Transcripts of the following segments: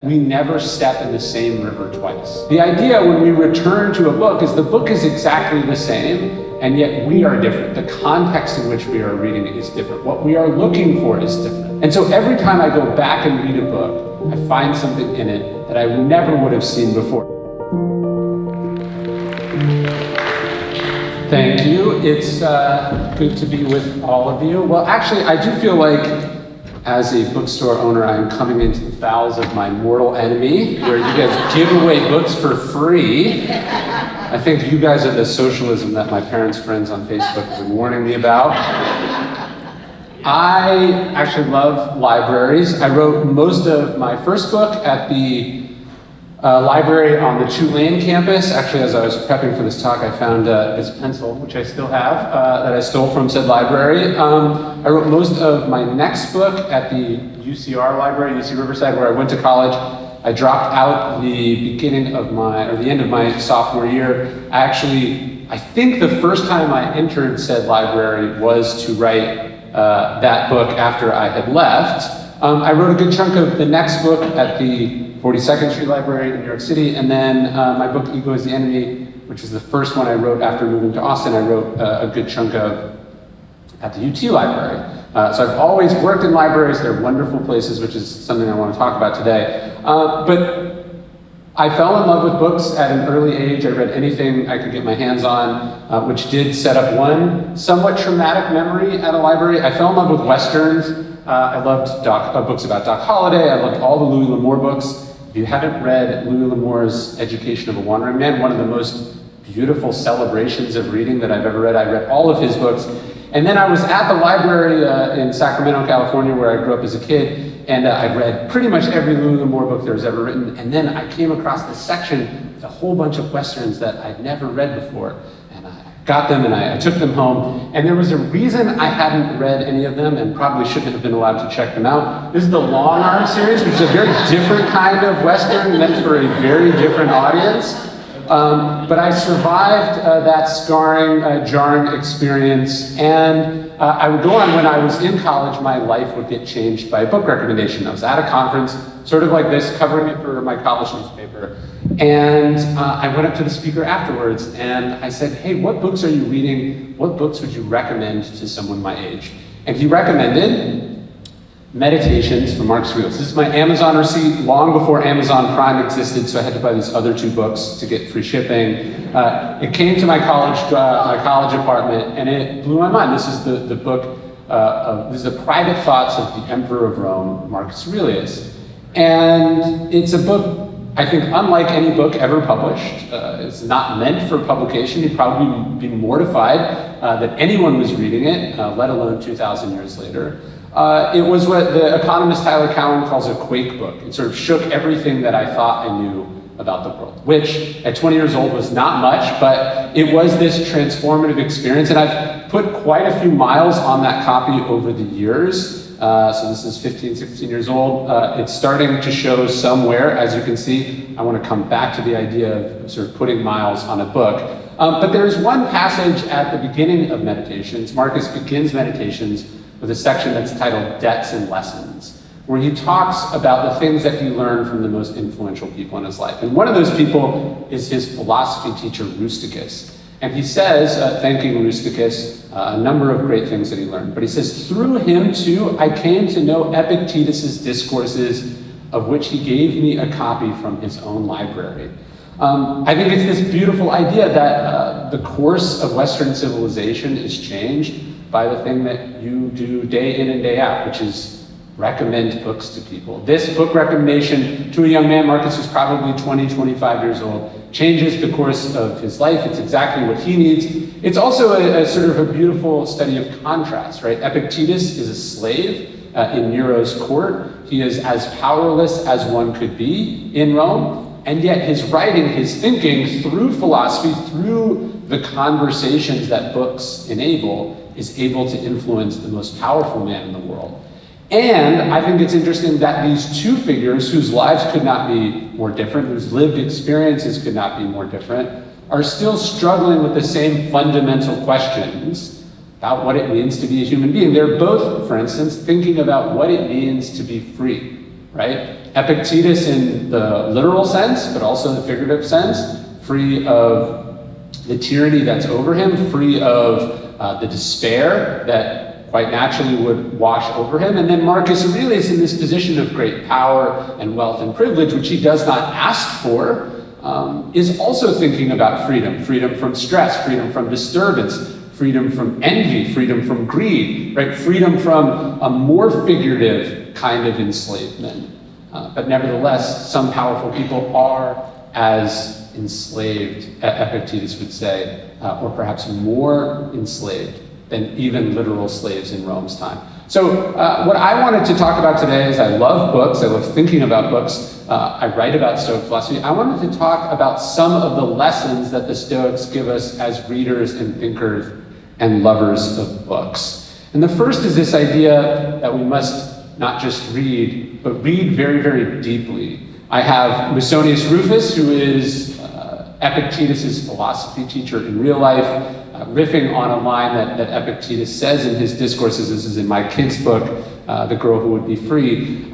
We never step in the same river twice. The idea when we return to a book is the book is exactly the same, and yet we are different. The context in which we are reading it is different. What we are looking for is different. And so every time I go back and read a book, I find something in it that I never would have seen before. Thank you. It's good to be with all of you. Well, actually, I do feel like as a bookstore owner, I am coming into the bowels of my mortal enemy, where you guys give away books for free. I think you guys are the socialism that my parents' friends on Facebook have been warning me about. I actually love libraries. I wrote most of my first book at the library on the Tulane campus. Actually, as I was prepping for this talk, I found this pencil, which I still have, that I stole from said library. I wrote most of my next book at the UCR library, UC Riverside, where I went to college. I dropped out the beginning of the end of my sophomore year. I think the first time I entered said library was to write that book after I had left. I wrote a good chunk of the next book at the 42nd Street Library in New York City, and then my book, Ego is the Enemy, which is the first one I wrote after moving to Austin, I wrote a good chunk of at the UT Library. So I've always worked in libraries. They're wonderful places, which is something I want to talk about today. But I fell in love with books at an early age. I read anything I could get my hands on, which did set up one somewhat traumatic memory at a library. I fell in love with Westerns. I loved books about Doc Holliday. I loved all the Louis L'Amour books. If you haven't read Louis L'Amour's Education of a Wandering Man, one of the most beautiful celebrations of reading that I've ever read, I read all of his books. And then I was at the library in Sacramento, California, where I grew up as a kid, and I read pretty much every Louis L'Amour book there was ever written. And then I came across this section with a whole bunch of Westerns that I'd never read before. And I got them and I took them home. And there was a reason I hadn't read any of them and probably shouldn't have been allowed to check them out. This is the Long Arm series, which is a very different kind of Western meant for a very different audience. But I survived that scarring, jarring experience, and I would go on when I was in college, my life would get changed by a book recommendation. I was at a conference, sort of like this, covering it for my college newspaper, and I went up to the speaker afterwards, and I said, hey, what books are you reading? What books would you recommend to someone my age? And he recommended Meditations from Marcus Aurelius. This is my Amazon receipt long before Amazon Prime existed, so I had to buy these other two books to get free shipping. It came to my college apartment, and it blew my mind. This is the book, this is the Private Thoughts of the Emperor of Rome, Marcus Aurelius. And it's a book, I think, unlike any book ever published. It's not meant for publication. You'd probably be mortified that anyone was reading it, let alone 2,000 years later. It was what the economist Tyler Cowen calls a quake book. It sort of shook everything that I thought I knew about the world, which at 20 years old was not much, but it was this transformative experience. And I've put quite a few miles on that copy over the years. So this is 15, 16 years old. It's starting to show somewhere, as you can see. I want to come back to the idea of sort of putting miles on a book. But there's one passage at the beginning of Meditations. Marcus begins Meditations with a section that's titled Debts and Lessons, where he talks about the things that he learned from the most influential people in his life. And one of those people is his philosophy teacher, Rusticus. And he says, thanking Rusticus, a number of great things that he learned. But he says, through him too, I came to know Epictetus's discourses, of which he gave me a copy from his own library. I think it's this beautiful idea that the course of Western civilization is changed by the thing that you do day in and day out, which is recommend books to people. This book recommendation to a young man, Marcus was probably 20, 25 years old, changes the course of his life. It's exactly what he needs. It's also a sort of a beautiful study of contrast, right? Epictetus is a slave in Nero's court. He is as powerless as one could be in Rome, and yet his writing, his thinking through philosophy, through the conversations that books enable, is able to influence the most powerful man in the world. And I think it's interesting that these two figures, whose lives could not be more different, whose lived experiences could not be more different, are still struggling with the same fundamental questions about what it means to be a human being. They're both, for instance, thinking about what it means to be free, right? Epictetus in the literal sense, but also the figurative sense, free of the tyranny that's over him, free of the despair that quite naturally would wash over him. And then Marcus Aurelius in this position of great power and wealth and privilege, which he does not ask for, is also thinking about freedom. Freedom from stress, freedom from disturbance, freedom from envy, freedom from greed, right? Freedom from a more figurative kind of enslavement. But nevertheless, some powerful people are as enslaved, Epictetus would say, or perhaps more enslaved than even literal slaves in Rome's time. So what I wanted to talk about today is I love books, I love thinking about books, I write about Stoic philosophy. I wanted to talk about some of the lessons that the Stoics give us as readers and thinkers and lovers of books. And the first is this idea that we must not just read, but read very, very deeply. I have Musonius Rufus, who is Epictetus's philosophy teacher in real life, riffing on a line that Epictetus says in his discourses. This is in my kid's book, The Girl Who Would Be Free.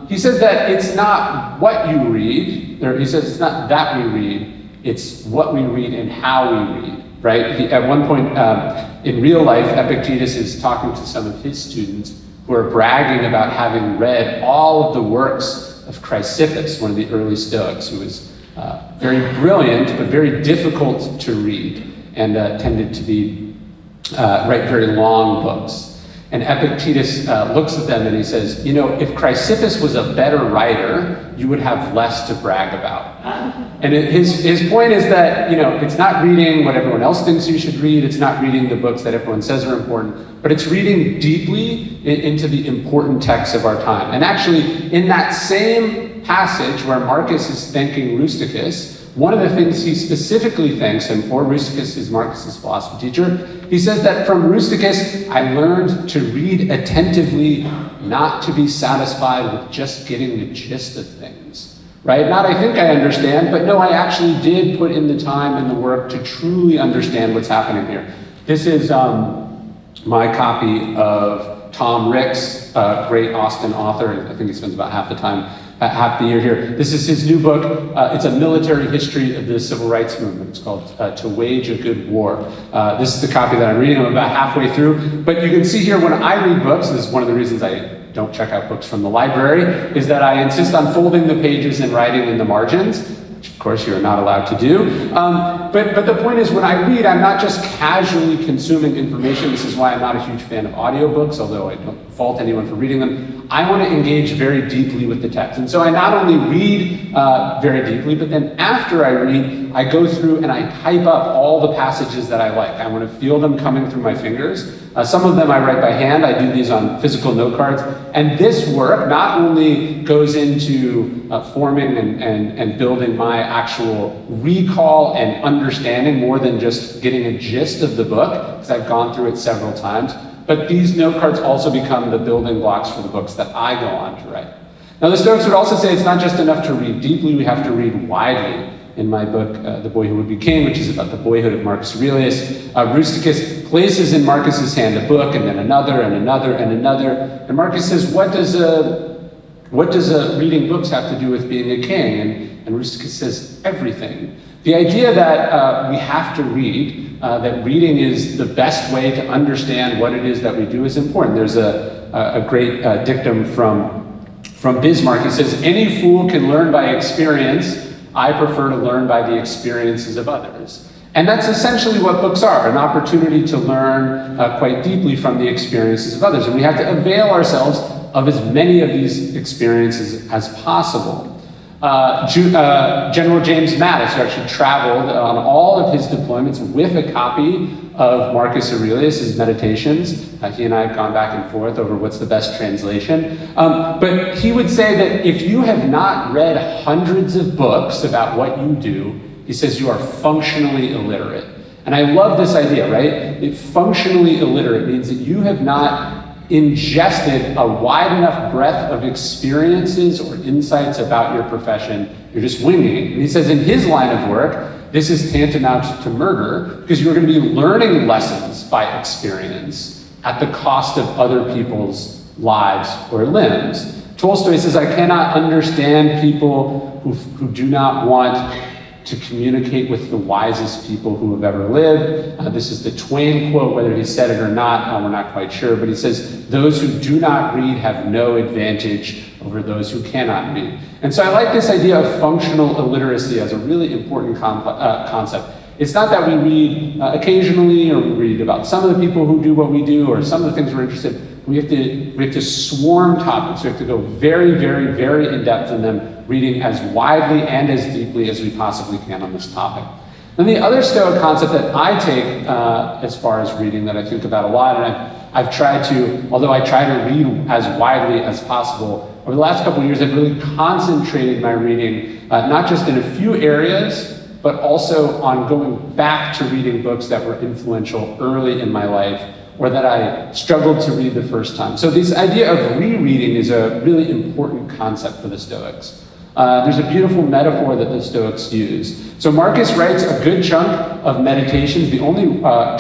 He says that it's not what you read, or he says it's not that we read, it's what we read and how we read, right? At one point in real life, Epictetus is talking to some of his students who are bragging about having read all of the works of Chrysippus, one of the early Stoics, who was very brilliant, but very difficult to read, and tended to write very long books. And Epictetus looks at them and he says, you know, if Chrysippus was a better writer, you would have less to brag about. And his point is that, you know, it's not reading what everyone else thinks you should read, it's not reading the books that everyone says are important, but it's reading deeply into the important texts of our time. And actually, in that same passage where Marcus is thanking Rusticus, one of the things he specifically thanks him for, Rusticus is Marcus's philosophy teacher, he says that from Rusticus, I learned to read attentively, not to be satisfied with just getting the gist of things, right? Not I think I understand, but no, I actually did put in the time and the work to truly understand what's happening here. This is my copy of Tom Rick's, great Austin author. I think he spends about half the year here. This is his new book. It's a military history of the civil rights movement. It's called To Wage a Good War. This is the copy that I'm reading. I'm about halfway through. But you can see here when I read books, this is one of the reasons I don't check out books from the library, is that I insist on folding the pages and writing in the margins, which of course you're not allowed to do. But the point is, when I read, I'm not just casually consuming information. This is why I'm not a huge fan of audiobooks, although I don't fault anyone for reading them. I want to engage very deeply with the text. And so I not only read very deeply, but then after I read, I go through and I type up all the passages that I like. I want to feel them coming through my fingers. Some of them I write by hand. I do these on physical note cards. And this work not only goes into forming and building my actual recall and understanding more than just getting a gist of the book, because I've gone through it several times, but these note cards also become the building blocks for the books that I go on to write. Now the Stoics would also say it's not just enough to read deeply, we have to read widely. In my book, The Boy Who Would Be King, which is about the boyhood of Marcus Aurelius, Rusticus places in Marcus's hand a book, and then another, and another, and another. And Marcus says, what does reading books have to do with being a king? And Rusticus says, everything. The idea that we have to read, that reading is the best way to understand what it is that we do is important. There's a great dictum from Bismarck. He says, any fool can learn by experience. I prefer to learn by the experiences of others. And that's essentially what books are, an opportunity to learn quite deeply from the experiences of others. And we have to avail ourselves of as many of these experiences as possible. General James Mattis, who actually traveled on all of his deployments with a copy of Marcus Aurelius' Meditations. He and I have gone back and forth over what's the best translation. But he would say that if you have not read hundreds of books about what you do, he says you are functionally illiterate. And I love this idea, right? Functionally illiterate means that you have not ingested a wide enough breadth of experiences or insights about your profession. You're just winging it. And he says in his line of work, this is tantamount to murder because you're going to be learning lessons by experience at the cost of other people's lives or limbs. Tolstoy says, I cannot understand people who do not want to communicate with the wisest people who have ever lived. This is the Twain quote, whether he said it or not, we're not quite sure, but he says, those who do not read have no advantage over those who cannot read. And so I like this idea of functional illiteracy as a really important concept. It's not that we read occasionally, or we read about some of the people who do what we do, or some of the things we're interested in. We have to swarm topics. We have to go very, very, very in depth in them, reading as widely and as deeply as we possibly can on this topic. And the other Stoic concept that I take as far as reading that I think about a lot, and I've tried to, although I try to read as widely as possible, over the last couple of years I've really concentrated my reading, not just in a few areas, but also on going back to reading books that were influential early in my life, or that I struggled to read the first time. So this idea of rereading is a really important concept for the Stoics. There's a beautiful metaphor that the Stoics use. So Marcus writes a good chunk of Meditations. The only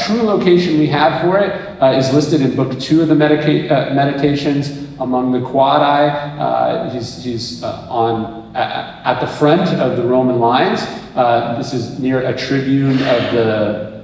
true location we have for it is listed in book 2 of the Meditations, among the Quadi. He's at the front of the Roman lines. This is near a tribune of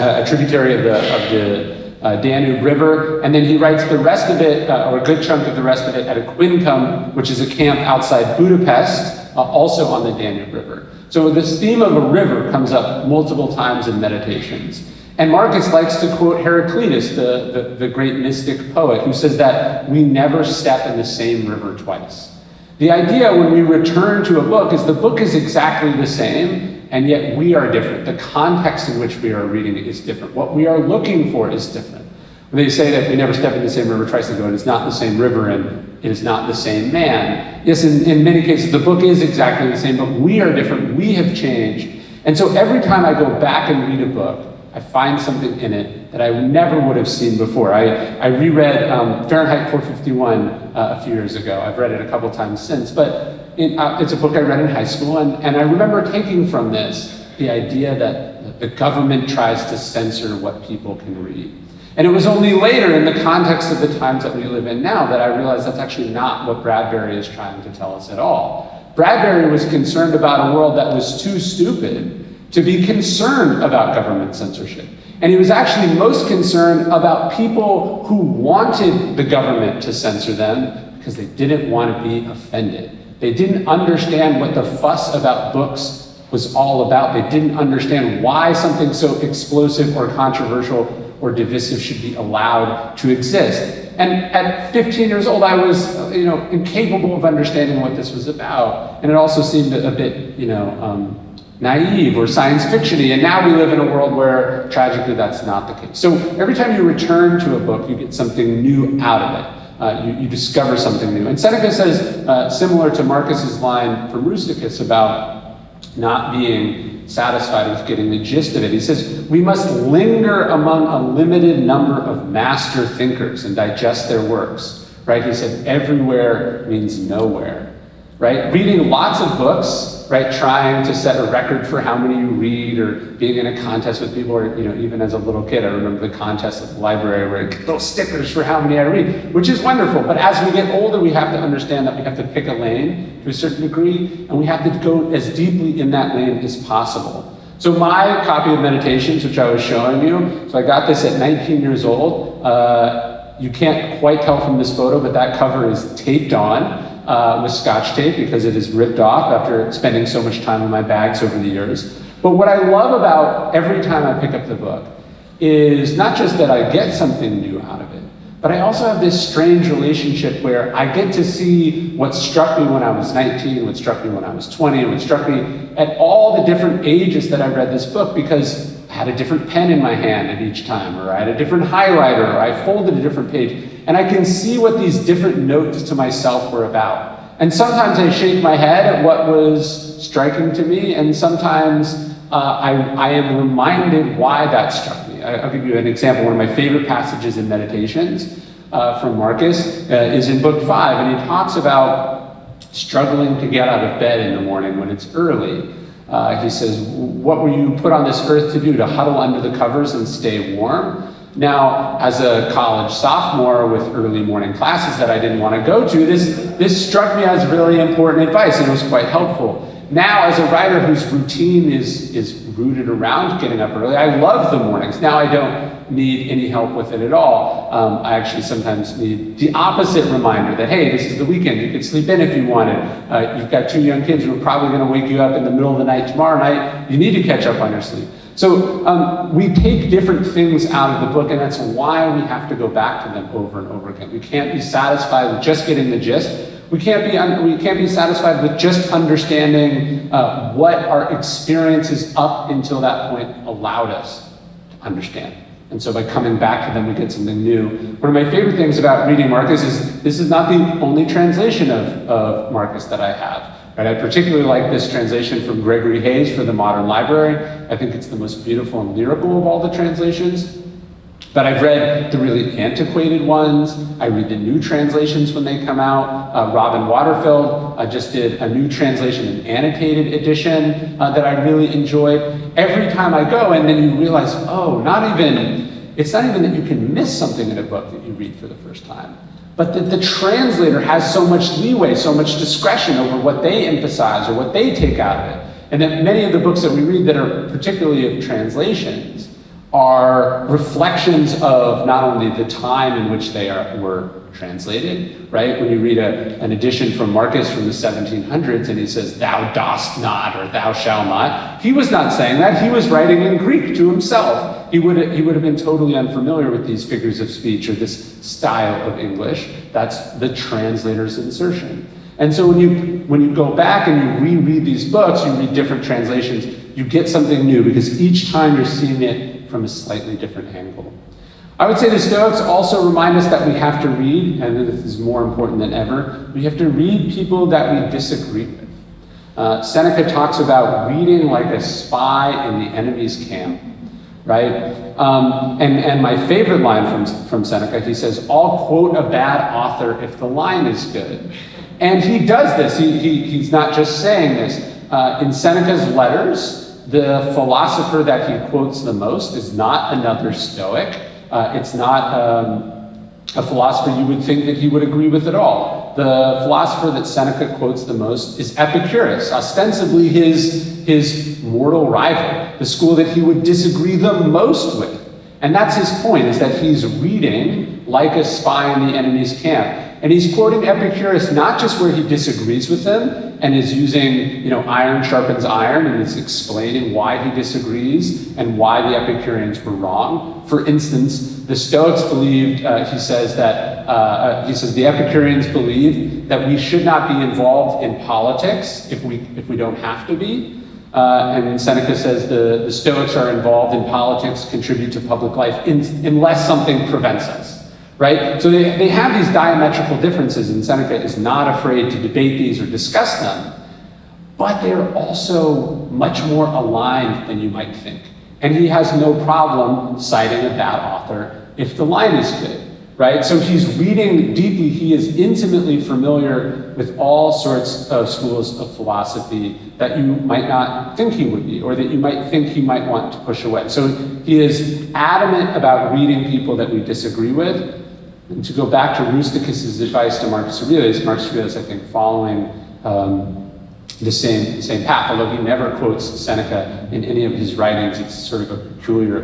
a tributary of the Danube River, and then he writes the rest of it, or a good chunk of the rest of it, at a quincum, which is a camp outside Budapest, also on the Danube River. So this theme of a river comes up multiple times in Meditations. And Marcus likes to quote Heraclitus, the great mystic poet, who says that we never step in the same river twice. The idea when we return to a book is the book is exactly the same, and yet we are different. The context in which we are reading it is different. What we are looking for is different. When they say that we never step in the same river twice, they go, and it's not the same river, and it is not the same man. Yes, in many cases, the book is exactly the same, but we are different. We have changed. And so every time I go back and read a book, I find something in it that I never would have seen before. I reread Fahrenheit 451 a few years ago. I've read it a couple times since, but it's a book I read in high school, and I remember taking from this the idea that the government tries to censor what people can read. And it was only later, in the context of the times that we live in now, that I realized that's actually not what Bradbury is trying to tell us at all. Bradbury was concerned about a world that was too stupid to be concerned about government censorship. And he was actually most concerned about people who wanted the government to censor them because they didn't want to be offended. They didn't understand what the fuss about books was all about. They didn't understand why something so explosive or controversial or divisive should be allowed to exist. And at 15 years old, I was, incapable of understanding what this was about. And it also seemed a bit, naive or science fiction-y, and now we live in a world where tragically that's not the case. So every time you return to a book, you get something new out of it. You discover something new. And Seneca says, similar to Marcus's line from Rusticus about not being satisfied with getting the gist of it, he says, we must linger among a limited number of master thinkers and digest their works, right? He said, everywhere means nowhere, right? Reading lots of books, right, trying to set a record for how many you read, or being in a contest with people, or even as a little kid, I remember the contest at the library where I get little stickers for how many I read, which is wonderful. But as we get older, we have to understand that we have to pick a lane to a certain degree, and we have to go as deeply in that lane as possible. So my copy of Meditations, which I was showing you, so I got this at 19 years old. You can't quite tell from this photo, but that cover is taped on with Scotch tape because it is ripped off after spending so much time in my bags over the years. But what I love about every time I pick up the book is not just that I get something new out of it, but I also have this strange relationship where I get to see what struck me when I was 19, what struck me when I was 20, and what struck me at all the different ages that I read this book, because I had a different pen in my hand at each time, or I had a different highlighter, or I folded a different page. And I can see what these different notes to myself were about. And sometimes I shake my head at what was striking to me, and sometimes I am reminded why that struck me. I'll give you an example. One of my favorite passages in Meditations from Marcus is in book 5, and he talks about struggling to get out of bed in the morning when it's early. He says, what were you put on this earth to do? To huddle under the covers and stay warm? Now, as a college sophomore with early morning classes that I didn't want to go to, this struck me as really important advice, and it was quite helpful. Now, as a writer whose routine is rooted around getting up early, I love the mornings. Now I don't need any help with it at all. I actually sometimes need the opposite reminder that, hey, this is the weekend, you could sleep in if you wanted. You've got 2 young kids who are probably going to wake you up in the middle of the night tomorrow night. You need to catch up on your sleep. So we take different things out of the book, and that's why we have to go back to them over and over again. We can't be satisfied with just getting the gist. We can't be satisfied with just understanding what our experiences up until that point allowed us to understand. And so by coming back to them, we get something new. One of my favorite things about reading Marcus is this is not the only translation of Marcus that I have. Right? I particularly like this translation from Gregory Hayes for the Modern Library. I think it's the most beautiful and lyrical of all the translations. But I've read the really antiquated ones. I read the new translations when they come out. Robin Waterfield just did a new translation, an annotated edition that I really enjoyed. Every time I go, and then you realize, oh, it's not even that you can miss something in a book that you read for the first time, but that the translator has so much leeway, so much discretion over what they emphasize or what they take out of it. And that many of the books that we read that are particularly of translations are reflections of not only the time in which they were translated, right? When you read an edition from Marcus from the 1700s and he says, thou dost not, or thou shalt not, he was not saying that. He was writing in Greek to himself. He would have been totally unfamiliar with these figures of speech or this style of English. That's the translator's insertion. And so when you go back and you reread these books, you read different translations, you get something new because each time you're seeing it from a slightly different angle. I would say the Stoics also remind us that we have to read, and this is more important than ever, we have to read people that we disagree with. Seneca talks about reading like a spy in the enemy's camp, right? And my favorite line from Seneca, he says, I'll quote a bad author if the line is good. And he does this, he's not just saying this. In Seneca's letters, the philosopher that he quotes the most is not another Stoic. It's not a philosopher you would think that he would agree with at all. The philosopher that Seneca quotes the most is Epicurus, ostensibly his mortal rival, the school that he would disagree the most with. And that's his point, is that he's reading like a spy in the enemy's camp. And he's quoting Epicurus not just where he disagrees with him and is using, iron sharpens iron, and is explaining why he disagrees and why the Epicureans were wrong. For instance, the Stoics believed, he says the Epicureans believe that we should not be involved in politics if we don't have to be. And Seneca says the Stoics are involved in politics, contribute to public life unless something prevents us. Right? So they have these diametrical differences, and Seneca is not afraid to debate these or discuss them, but they're also much more aligned than you might think. And he has no problem citing a bad author if the line is good, right? So he's reading deeply, he is intimately familiar with all sorts of schools of philosophy that you might not think he would be, or that you might think he might want to push away. So he is adamant about reading people that we disagree with. And to go back to Rusticus's advice to Marcus Aurelius, I think, following the same path, although he never quotes Seneca in any of his writings. It's sort of a peculiar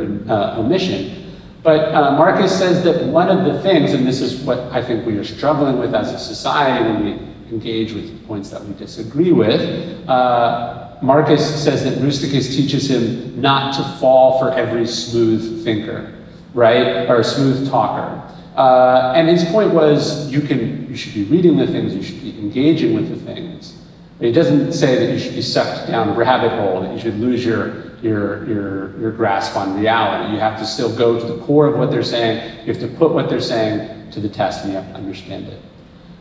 omission. But Marcus says that one of the things, and this is what I think we are struggling with as a society when we engage with points that we disagree with, Marcus says that Rusticus teaches him not to fall for every smooth thinker, right? Or smooth talker. And his point was, you should be reading the things, you should be engaging with the things. But he doesn't say that you should be sucked down a rabbit hole, that you should lose your grasp on reality. You have to still go to the core of what they're saying. You have to put what they're saying to the test, and you have to understand it.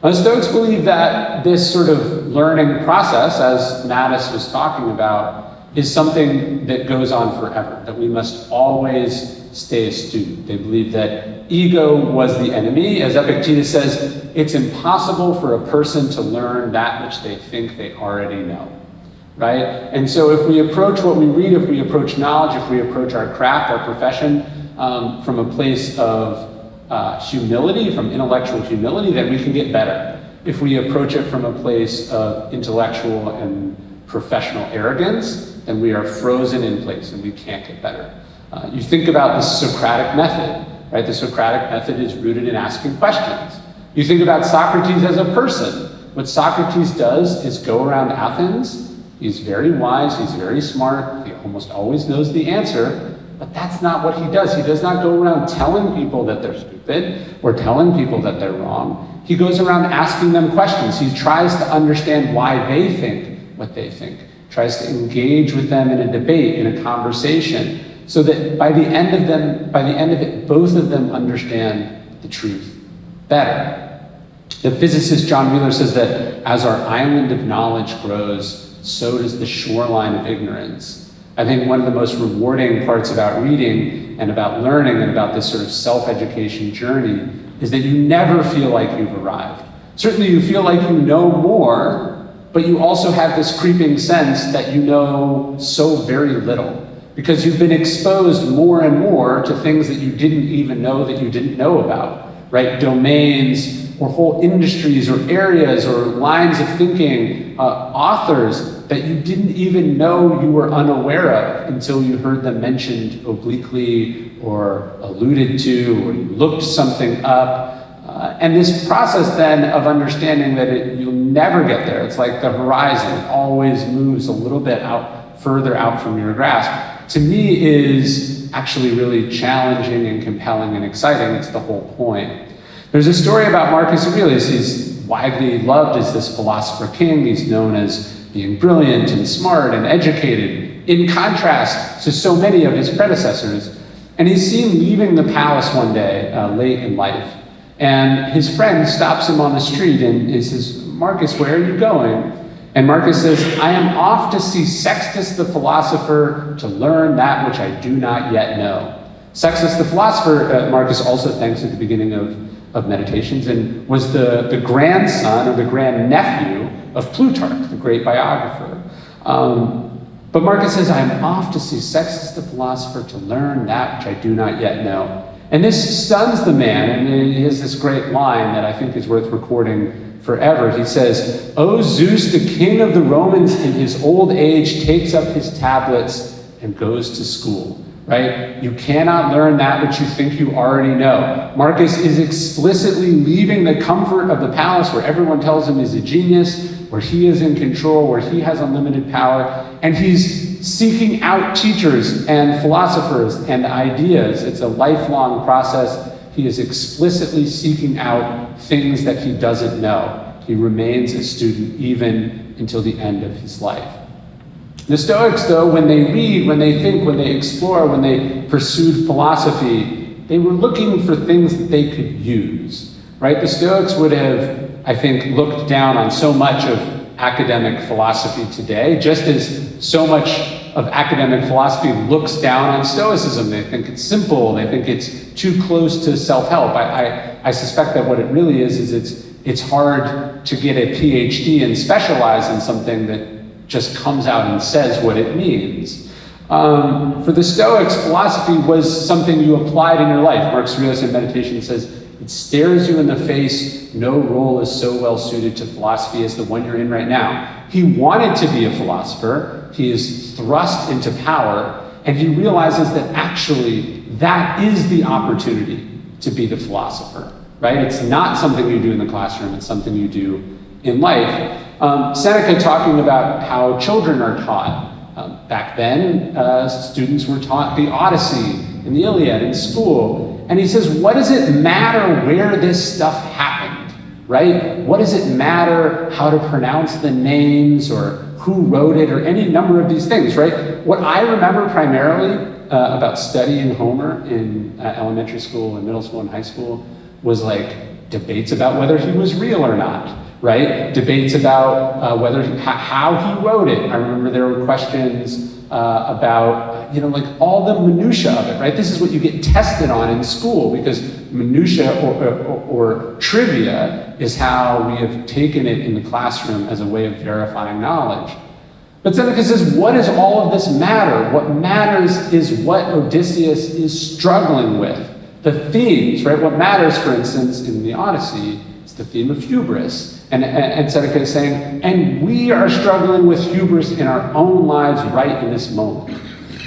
Now, the Stoics believe that this sort of learning process, as Mattis was talking about, is something that goes on forever, that we must always stay a student. They believe that ego was the enemy. As Epictetus says, it's impossible for a person to learn that which they think they already know, right? And so if we approach what we read, if we approach knowledge, if we approach our craft, our profession, from a place of humility, from intellectual humility, then we can get better. If we approach it from a place of intellectual and professional arrogance, then we are frozen in place and we can't get better. You think about the Socratic method, right? The Socratic method is rooted in asking questions. You think about Socrates as a person. What Socrates does is go around Athens. He's very wise, he's very smart, he almost always knows the answer, but that's not what he does. He does not go around telling people that they're stupid or telling people that they're wrong. He goes around asking them questions. He tries to understand why they think what they think, tries to engage with them in a debate, in a conversation, so that by the end of it, both of them understand the truth better. The physicist John Wheeler says that as our island of knowledge grows, so does the shoreline of ignorance. I think one of the most rewarding parts about reading and about learning and about this sort of self-education journey is that you never feel like you've arrived. Certainly you feel like you know more, but you also have this creeping sense that you know so very little, because you've been exposed more and more to things that you didn't even know that you didn't know about, right? Domains, or whole industries, or areas, or lines of thinking, authors that you didn't even know you were unaware of until you heard them mentioned obliquely, or alluded to, or you looked something up. And this process then of understanding that you'll never get there, it's like the horizon, it always moves a little bit further out from your grasp, to me is actually really challenging and compelling and exciting. It's the whole point. There's a story about Marcus Aurelius. He's widely loved as this philosopher king. He's known as being brilliant and smart and educated, in contrast to so many of his predecessors. And he's seen leaving the palace one day, late in life. And his friend stops him on the street and he says, "Marcus, where are you going?" And Marcus says, "I am off to see Sextus the philosopher to learn that which I do not yet know." Sextus the philosopher, Marcus also thanks at the beginning of Meditations, and was the grandson or the grandnephew of Plutarch, the great biographer. But Marcus says, "I am off to see Sextus the philosopher to learn that which I do not yet know." And this stuns the man, and he has this great line that I think is worth recording forever. He says, "O Zeus, the king of the Romans, in his old age takes up his tablets and goes to school." Right? You cannot learn that which you think you already know. Marcus is explicitly leaving the comfort of the palace where everyone tells him he's a genius, where he is in control, where he has unlimited power, and he's seeking out teachers and philosophers and ideas. It's a lifelong process. He is explicitly seeking out things that he doesn't know. He remains a student even until the end of his life. The Stoics, though, when they read, when they think, when they explore, when they pursued philosophy, they were looking for things that they could use, right? The Stoics would have, I think, looked down on so much of academic philosophy today, just as so much of academic philosophy looks down on Stoicism. They think it's simple, they think it's too close to self-help. I suspect that what it really is it's hard to get a PhD and specialize in something that just comes out and says what it means. For the Stoics, philosophy was something you applied in your life. Marcus Aurelius in Meditation says, "It stares you in the face. No role is so well suited to philosophy as the one you're in right now." He wanted to be a philosopher. He is thrust into power, and he realizes that actually that is the opportunity to be the philosopher, right? It's not something you do in the classroom. It's something you do in life. Seneca talking about how children are taught. Back then, students were taught the Odyssey and the Iliad in school. And he says, what does it matter where this stuff happened, right? What does it matter how to pronounce the names or who wrote it or any number of these things, right? What I remember primarily about studying Homer in elementary school and middle school and high school was like debates about whether he was real or not. Right? Debates about how he wrote it. I remember there were questions about, like all the minutia of it, right? This is what you get tested on in school, because minutia or trivia is how we have taken it in the classroom as a way of verifying knowledge. But Seneca says, what does all of this matter? What matters is what Odysseus is struggling with. The themes, right? What matters, for instance, in the Odyssey is the theme of hubris. And Seneca is saying, and we are struggling with hubris in our own lives right in this moment.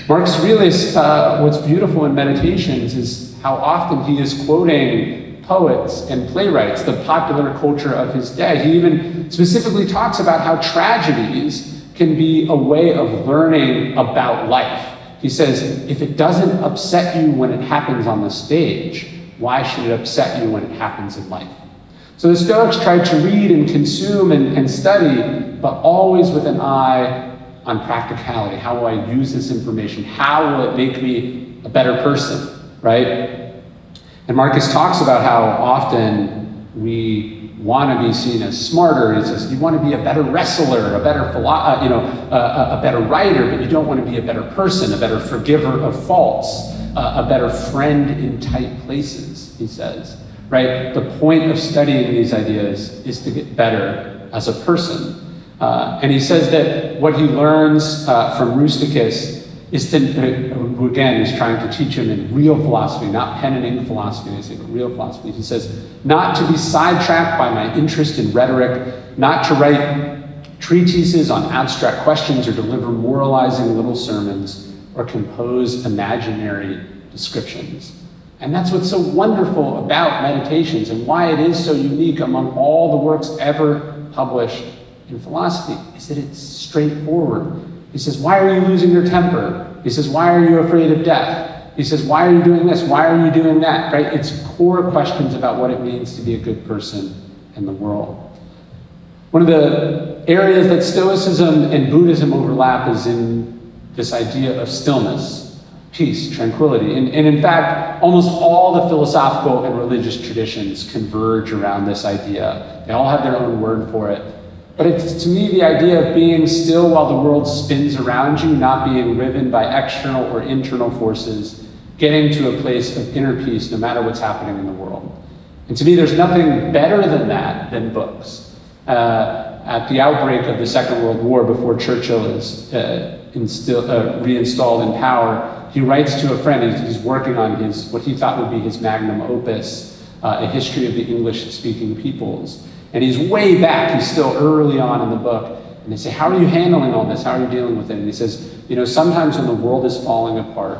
Marcus Aurelius, what's beautiful in Meditations is how often he is quoting poets and playwrights, the popular culture of his day. He even specifically talks about how tragedies can be a way of learning about life. He says, if it doesn't upset you when it happens on the stage, why should it upset you when it happens in life? So the Stoics tried to read and consume and study, but always with an eye on practicality. How will I use this information? How will it make me a better person, right? And Marcus talks about how often we want to be seen as smarter. He says, you want to be a better wrestler, a better a better writer, but you don't want to be a better person, a better forgiver of faults, a better friend in tight places, he says, right? The point of studying these ideas is to get better as a person. And he says that what he learns from Rusticus is to, who again is trying to teach him in real philosophy, not pen and ink philosophy, they say, but real philosophy. He says, not to be sidetracked by my interest in rhetoric, not to write treatises on abstract questions or deliver moralizing little sermons or compose imaginary descriptions. And that's what's so wonderful about Meditations and why it is so unique among all the works ever published in philosophy, is that it's straightforward. He says, why are you losing your temper? He says, why are you afraid of death? He says, why are you doing this? Why are you doing that? Right? It's core questions about what it means to be a good person in the world. One of the areas that Stoicism and Buddhism overlap is in this idea of stillness, peace, tranquility. And in fact, almost all the philosophical and religious traditions converge around this idea. They all have their own word for it. But it's, to me, the idea of being still while the world spins around you, not being driven by external or internal forces, getting to a place of inner peace no matter what's happening in the world. And to me, there's nothing better than that than books. At the outbreak of the Second World War, before Churchill is reinstalled in power, he writes to a friend, he's working on his, what he thought would be his magnum opus, a history of the English-speaking peoples. And he's way back, he's still early on in the book. And they say, how are you handling all this? How are you dealing with it? And he says, you know, sometimes when the world is falling apart,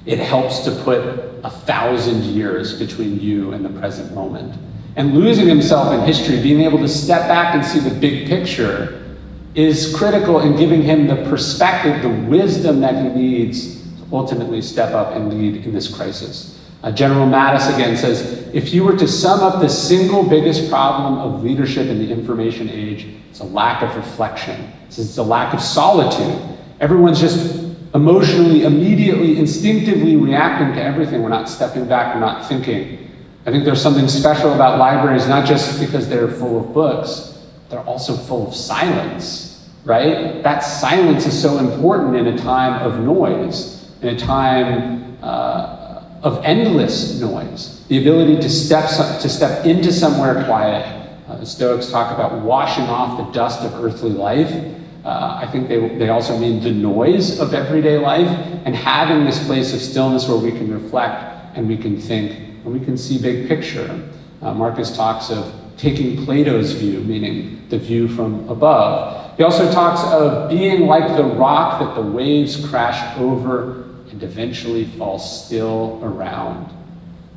it helps to put 1,000 years between you and the present moment. And losing himself in history, being able to step back and see the big picture, is critical in giving him the perspective, the wisdom that he needs to ultimately step up and lead in this crisis. General Mattis again says, if you were to sum up the single biggest problem of leadership in the information age, it's a lack of reflection. It's a lack of solitude. Everyone's just emotionally, immediately, instinctively reacting to everything. We're not stepping back, we're not thinking. I think there's something special about libraries, not just because they're full of books, they're also full of silence, right? That silence is so important in a time of noise, in a time of endless noise. The ability to step into somewhere quiet. The Stoics talk about washing off the dust of earthly life. I think they also mean the noise of everyday life, and having this place of stillness where we can reflect and we can think and we can see big picture. Marcus talks of taking Plato's view, meaning the view from above. He also talks of being like the rock that the waves crash over and eventually fall still around.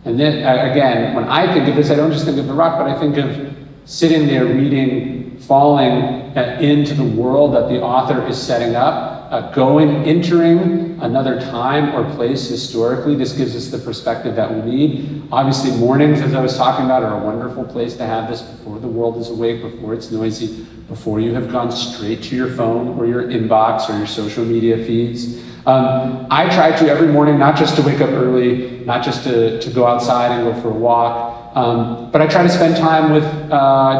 And then, again, when I think of this, I don't just think of the rock, but I think of sitting there reading, falling into the world that the author is setting up, entering another time or place historically. This gives us the perspective that we need. Obviously, mornings, as I was talking about, are a wonderful place to have this before the world is awake, before it's noisy, before you have gone straight to your phone or your inbox or your social media feeds. I try to every morning, not just to wake up early, not just to go outside and go for a walk, but I try to spend time with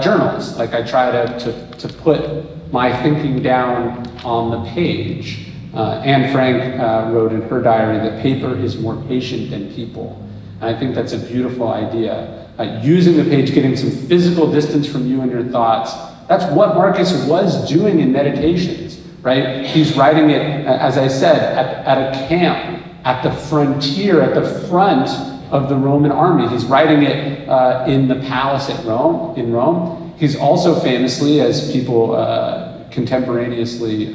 journals. Like I try to put my thinking down on the page. Anne Frank wrote in her diary that paper is more patient than people. And I think that's a beautiful idea. Using the page, getting some physical distance from you and your thoughts. That's what Marcus was doing in Meditations. right? He's writing it, as I said, at a camp, at the frontier, at the front of the Roman army. He's writing it in the palace in Rome. He's also famously, as people contemporaneously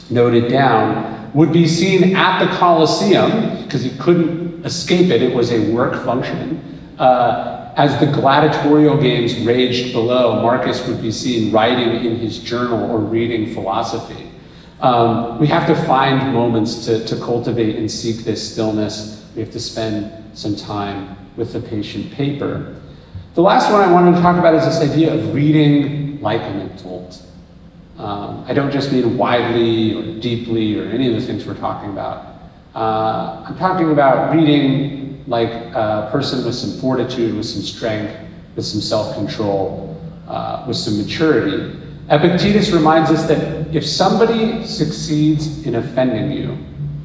noted down, would be seen at the Colosseum, because he couldn't escape it, it was a work function. As the gladiatorial games raged below, Marcus would be seen writing in his journal or reading philosophy. We have to find moments to cultivate and seek this stillness. We have to spend some time with the patient paper. The last one I wanted to talk about is this idea of reading like an adult. I don't just mean widely or deeply or any of the things we're talking about. I'm talking about reading like a person with some fortitude, with some strength, with some self-control, with some maturity. Epictetus reminds us that if somebody succeeds in offending you,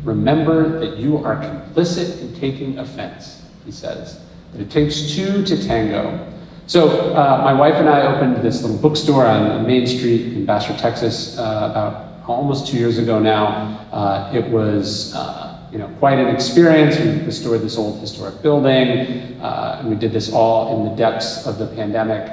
remember that you are complicit in taking offense, he says. That it takes two to tango. So my wife and I opened this little bookstore on Main Street in Bastrop, Texas, about almost 2 years ago now. It was quite an experience. We restored this old historic building, and we did this all in the depths of the pandemic.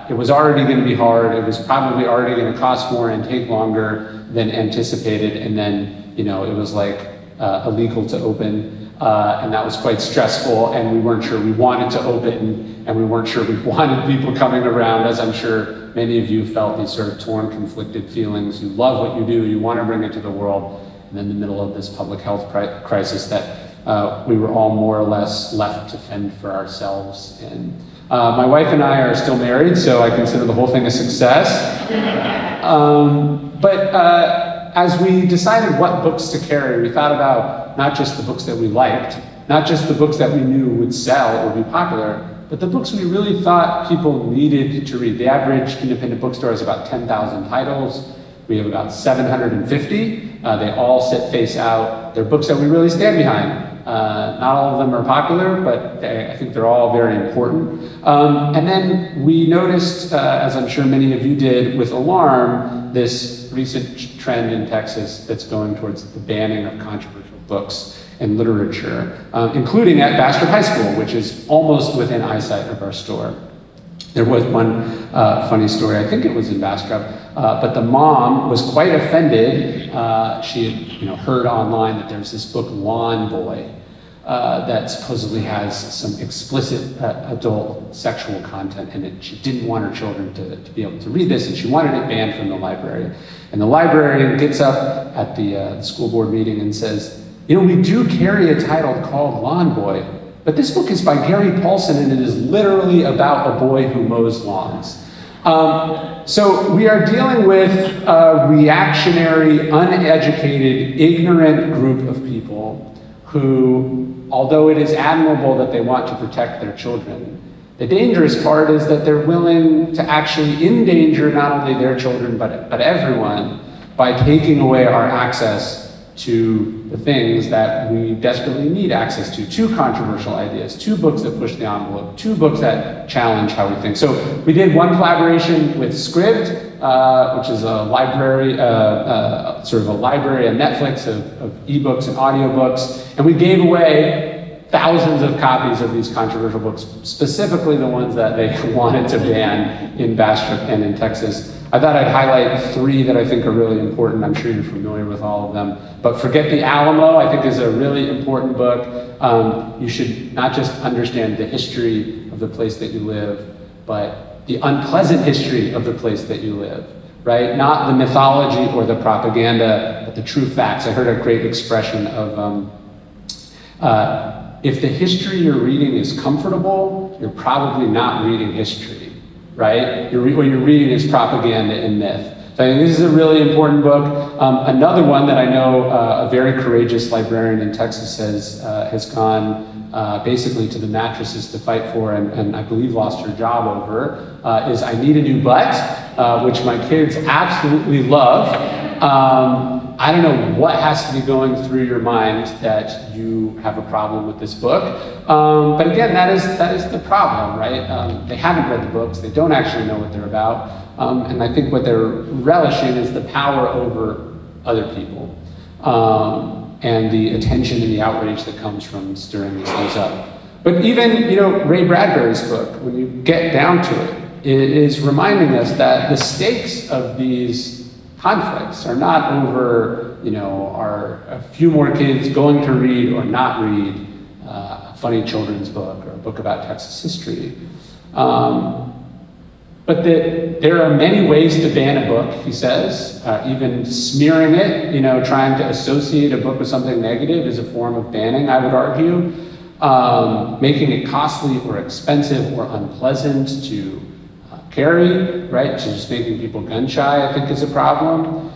It was already going to be hard. It was probably already going to cost more and take longer than anticipated. And then, it was like illegal to open, and that was quite stressful. And we weren't sure we wanted to open, and we weren't sure we wanted people coming around, as I'm sure many of you felt these sort of torn, conflicted feelings. You love what you do. You want to bring it to the world. And in the middle of this public health crisis that we were all more or less left to fend for ourselves. And my wife and I are still married, so I consider the whole thing a success. But as we decided what books to carry, we thought about not just the books that we liked, not just the books that we knew would sell or be popular, but the books we really thought people needed to read. The average independent bookstore has about 10,000 titles. We have about 750. They all sit face out. They're books that we really stand behind. Not all of them are popular, but I think they're all very important. And then we noticed, as I'm sure many of you did with alarm, this recent trend in Texas that's going towards the banning of controversial books and literature, including at Bastrop High School, which is almost within eyesight of our store. There was one funny story, I think it was in Bastrop, but the mom was quite offended. She had heard online that there's this book, Lawn Boy, that supposedly has some explicit adult sexual content in it. She didn't want her children to be able to read this, and she wanted it banned from the library. And the librarian gets up at the school board meeting and says, we do carry a title called Lawn Boy, but this book is by Gary Paulson, and it is literally about a boy who mows lawns. So we are dealing with a reactionary, uneducated, ignorant group of people who, although it is admirable that they want to protect their children, the dangerous part is that they're willing to actually endanger not only their children, but everyone by taking away our access to the things that we desperately need access to controversial ideas, to books that push the envelope, to books that challenge how we think. So we did one collaboration with Scribd, which is a library, sort of a library, a Netflix of ebooks and audiobooks, and we gave away thousands of copies of these controversial books, specifically the ones that they wanted to ban in Bastrop and in Texas. I thought I'd highlight 3 that I think are really important. I'm sure you're familiar with all of them. But Forget the Alamo, I think, is a really important book. You should not just understand the history of the place that you live, but the unpleasant history of the place that you live, right? Not the mythology or the propaganda, but the true facts. I heard a great expression of, if the history you're reading is comfortable, you're probably not reading history, right? What you're reading is propaganda and myth. So I think this is a really important book. Another one that I know a very courageous librarian in Texas has gone basically to the mattresses to fight for, and I believe lost her job over, is I Need a New Butt, which my kids absolutely love. I don't know what has to be going through your mind that you have a problem with this book. But again, that is the problem, right? They haven't read the books. They don't actually know what they're about. And I think what they're relishing is the power over other people, and the attention and the outrage that comes from stirring these things up. But even, Ray Bradbury's book, when you get down to it, it is reminding us that the stakes of these conflicts are not over, are a few more kids going to read or not read a funny children's book or a book about Texas history. But that there are many ways to ban a book, he says. Even smearing it, trying to associate a book with something negative is a form of banning, I would argue. Making it costly or expensive or unpleasant to carry, right? So just making people gun shy, I think, is a problem.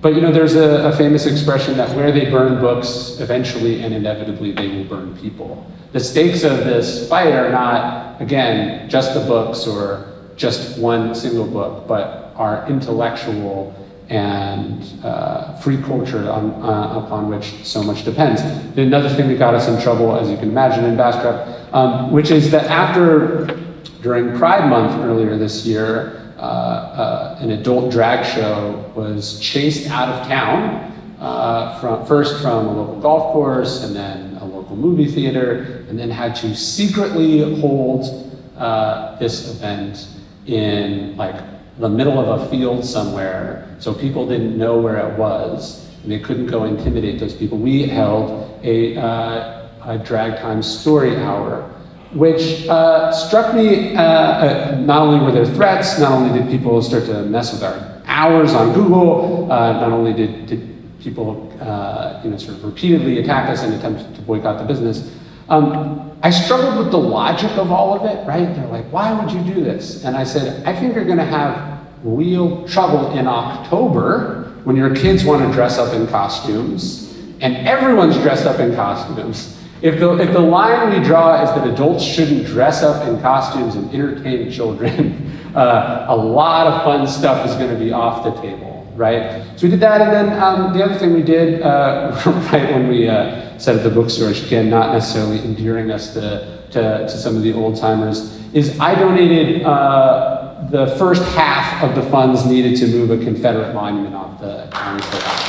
But there's a famous expression that where they burn books, eventually and inevitably they will burn people. The stakes of this fight are not, again, just the books or just one single book, but our intellectual and free culture upon which so much depends. Another thing that got us in trouble, as you can imagine, in Bastrop, which is that during Pride Month earlier this year, an adult drag show was chased out of town, first from a local golf course and then a local movie theater, and then had to secretly hold this event in the middle of a field somewhere, so people didn't know where it was, and they couldn't go intimidate those people. We held a drag time story hour, which struck me, not only were there threats, not only did people start to mess with our hours on Google, not only did people sort of repeatedly attack us and attempt to boycott the business, I struggled with the logic of all of it, right? They're like, why would you do this? And I said, I think you're gonna have real trouble in October when your kids wanna dress up in costumes, and everyone's dressed up in costumes. If the line we draw is that adults shouldn't dress up in costumes and entertain children, a lot of fun stuff is gonna be off the table, right? So we did that, and then the other thing we did right when we set up the bookstore, again, not necessarily endearing us to some of the old timers, is I donated the first half of the funds needed to move a Confederate monument off the county courthouse.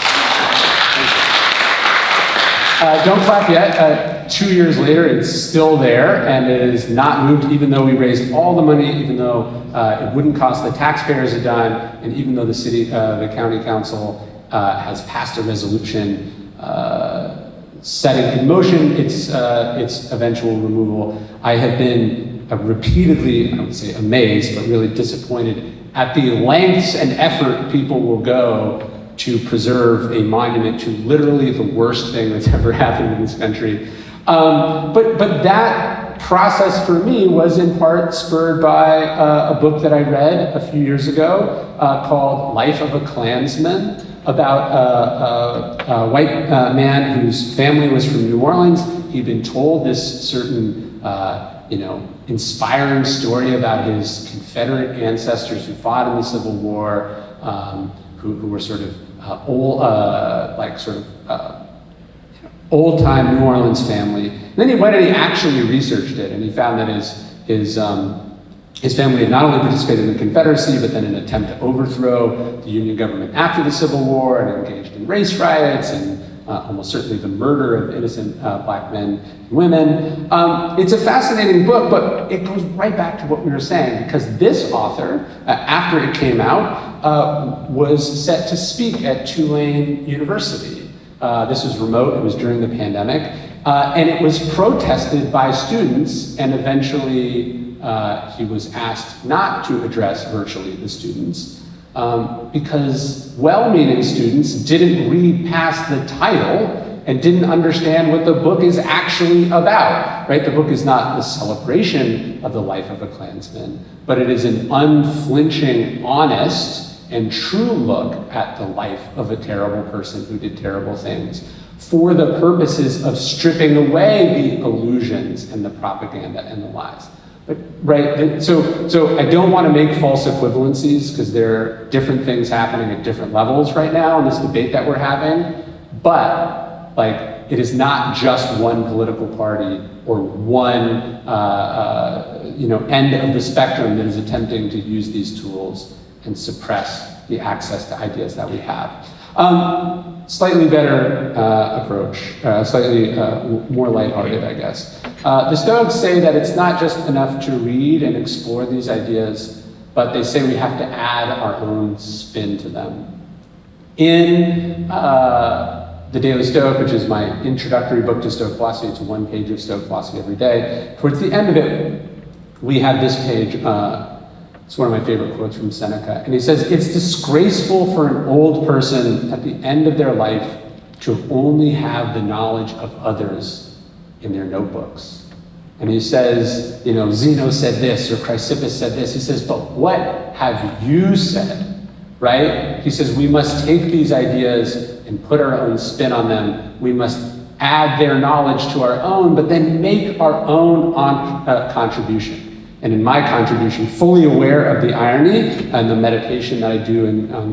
Don't clap yet. 2 years later, it's still there, and it is not moved, even though we raised all the money, even though it wouldn't cost the taxpayers a dime, and even though the county council has passed a resolution setting in motion its eventual removal. I have been repeatedly, I would say amazed, but really disappointed at the lengths and effort people will go to preserve a monument to literally the worst thing that's ever happened in this country. But that process for me was in part spurred by a book that I read a few years ago called Life of a Klansman, about a white man whose family was from New Orleans. He'd been told this certain, inspiring story about his Confederate ancestors who fought in the Civil War, who were sort of old-time New Orleans family. And then he went and he actually researched it, and he found that his family had not only participated in the Confederacy, but then in an attempt to overthrow the Union government after the Civil War, and engaged in race riots and almost certainly the murder of innocent black men and women. It's a fascinating book, but it goes right back to what we were saying, because this author, after it came out, was set to speak at Tulane University. This was remote, it was during the pandemic, and it was protested by students, and eventually he was asked not to address virtually the students, because well-meaning students didn't read past the title and didn't understand what the book is actually about, right? The book is not the celebration of the life of a Klansman, but it is an unflinching, honest, and true look at the life of a terrible person who did terrible things for the purposes of stripping away the illusions and the propaganda and the lies. But, right, so I don't want to make false equivalencies, because there are different things happening at different levels right now in this debate that we're having, but it is not just one political party or one end of the spectrum that is attempting to use these tools and suppress the access to ideas that we have. Slightly better approach, slightly more lighthearted, I guess. The Stoics say that it's not just enough to read and explore these ideas, but they say we have to add our own spin to them. In The Daily Stoic, which is my introductory book to Stoic philosophy, it's one page of Stoic philosophy every day. Towards the end of it, we have this page. It's one of my favorite quotes from Seneca. And he says, "It's disgraceful for an old person at the end of their life to only have the knowledge of others in their notebooks." And he says, Zeno said this, or Chrysippus said this. He says, but what have you said, right? He says, we must take these ideas and put our own spin on them. We must add their knowledge to our own, but then make our own contribution. And in my contribution, fully aware of the irony and the meditation that I do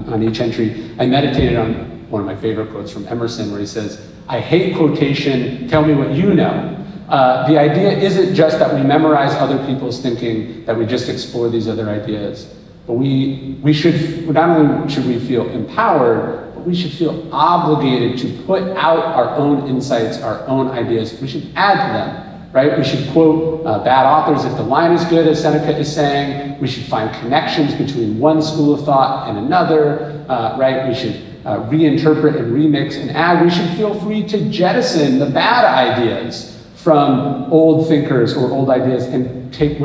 on each entry, I meditated on one of my favorite quotes from Emerson, where he says, "I hate quotation, tell me what you know." The idea isn't just that we memorize other people's thinking, that we just explore these other ideas, but we should, not only should we feel empowered, but we should feel obligated to put out our own insights, our own ideas. We should add to them. Right? We should quote bad authors if the line is good, as Seneca is saying. We should find connections between one school of thought and another, right? We should reinterpret and remix and add. We should feel free to jettison the bad ideas from old thinkers or old ideas and take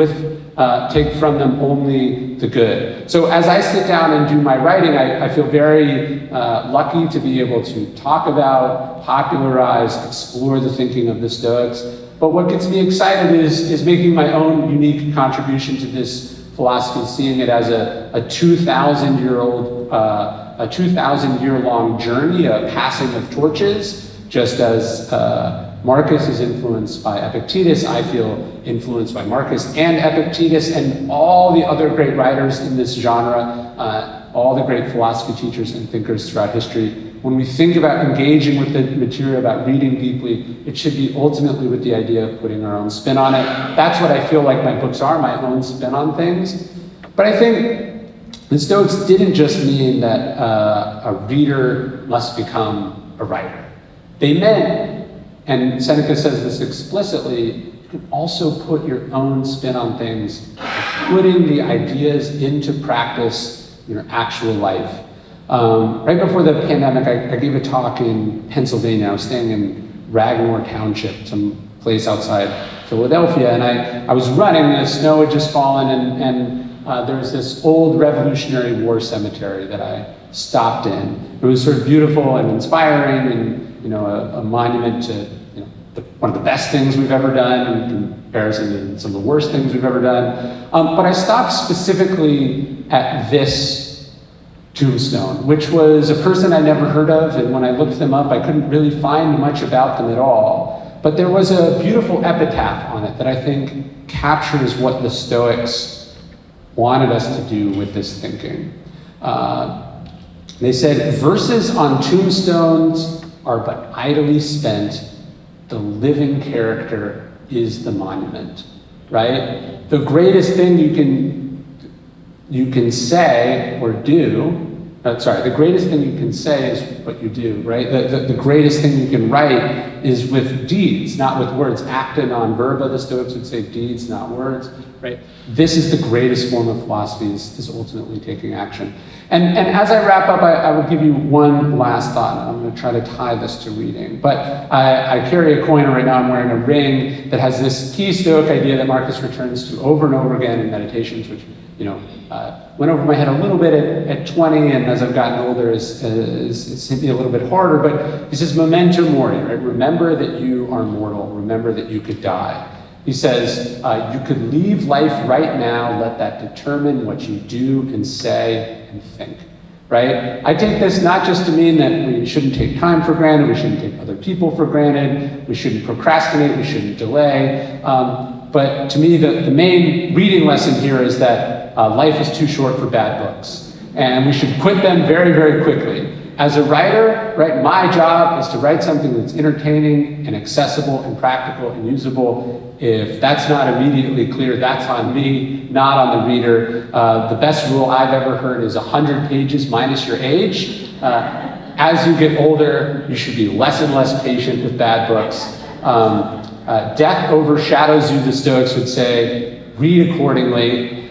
from them only the good. So as I sit down and do my writing, I feel very lucky to be able to talk about, popularize, explore the thinking of the Stoics. But what gets me excited is making my own unique contribution to this philosophy, seeing it as a 2,000-year-long journey, a passing of torches, just as Marcus is influenced by Epictetus. I feel influenced by Marcus and Epictetus and all the other great writers in this genre, all the great philosophy teachers and thinkers throughout history. When we think about engaging with the material, about reading deeply, it should be ultimately with the idea of putting our own spin on it. That's what I feel like my books are, my own spin on things. But I think the Stoics didn't just mean that a reader must become a writer. They meant, and Seneca says this explicitly, you can also put your own spin on things, putting the ideas into practice in your actual life. Right before the pandemic, I gave a talk in Pennsylvania. I was staying in Ragnor Township, some place outside Philadelphia, and I was running, the snow had just fallen, and there was this old Revolutionary War cemetery that I stopped in. It was sort of beautiful and inspiring, and a monument to one of the best things we've ever done in comparison to some of the worst things we've ever done. But I stopped specifically at this Tombstone, which was a person I never heard of, and when I looked them up, I couldn't really find much about them at all. But there was a beautiful epitaph on it that I think captures what the Stoics wanted us to do with this thinking. They said, "Verses on tombstones are but idly spent. The living character is the monument." Right? The greatest thing you can say or do, the greatest thing you can say is what you do, right? The greatest thing you can write is with deeds, not with words. Acta non verba, the Stoics would say deeds, not words, right? This is the greatest form of philosophy, is ultimately taking action. And as I wrap up, I will give you one last thought. I'm going to try to tie this to reading. But I carry a coin right now. I'm wearing a ring that has this key Stoic idea that Marcus returns to over and over again in meditations, which went over my head a little bit at 20, and as I've gotten older, it's hit me a little bit harder. But he says, "Memento Morning," right? Remember that you are mortal. Remember that you could die. He says, you could leave life right now. Let that determine what you do and say and think, right? I take this not just to mean that we shouldn't take time for granted, we shouldn't take other people for granted, we shouldn't procrastinate, we shouldn't delay. But to me, the main reading lesson here is that life is too short for bad books, and we should quit them very, very quickly. As a writer, right, my job is to write something that's entertaining and accessible and practical and usable. If that's not immediately clear, that's on me, not on the reader. The best rule I've ever heard is 100 pages minus your age. As you get older, you should be less and less patient with bad books. Death overshadows you, the Stoics would say. Read accordingly.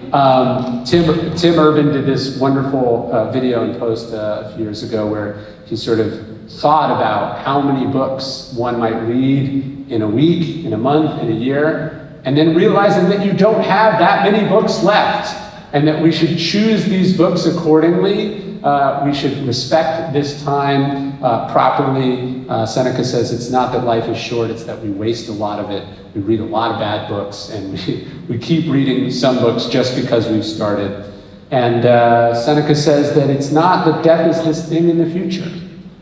Tim Urban did this wonderful video and post a few years ago where he sort of thought about how many books one might read in a week, in a month, in a year, and then realizing that you don't have that many books left, and that we should choose these books accordingly. We should respect this time properly. Seneca says it's not that life is short, it's that we waste a lot of it. We read a lot of bad books, and we keep reading some books just because we've started. And Seneca says that it's not that death is this thing in the future,